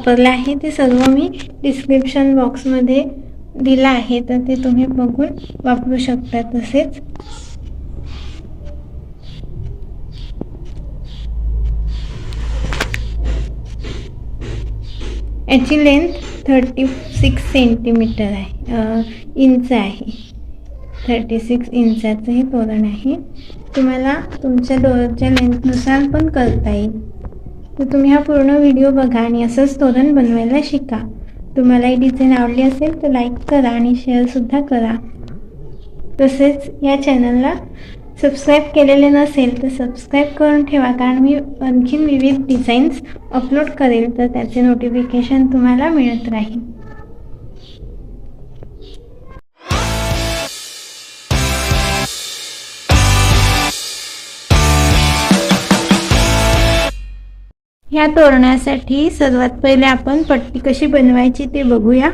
वापरले आहे ते सर्व मी डिस्क्रिप्शन बॉक्समध्ये दिला आहे, तर ते तुम्ही बघून वापरू शकता. तसेच याची लेंथ 36 सेंटीमीटर आहे, इंच आहे. 36 इंचाचं हे तोरण आहे. तुम्हाला तुमच्या डोळ्याच्या लेंथनुसार पण करता येईल. तर तुम्ही हा पूर्ण व्हिडिओ बघा आणि असंच तोरण बनवायला शिका. तुम्हाला ही डिझाईन आवडली असेल तर लाईक करा आणि शेअरसुद्धा करा. तसेच या चॅनलला सबस्क्राईब केलेले नसेल तर सबस्क्राईब करून ठेवा, कारण मी आणखीन विविध डिझाईन्स अपलोड करेल तर त्याचे नोटिफिकेशन तुम्हाला मिळत राहील. ह्या तोरणासाठी सर्वात पहिले आपण पट्टी कशी बनवायची ते बघूया.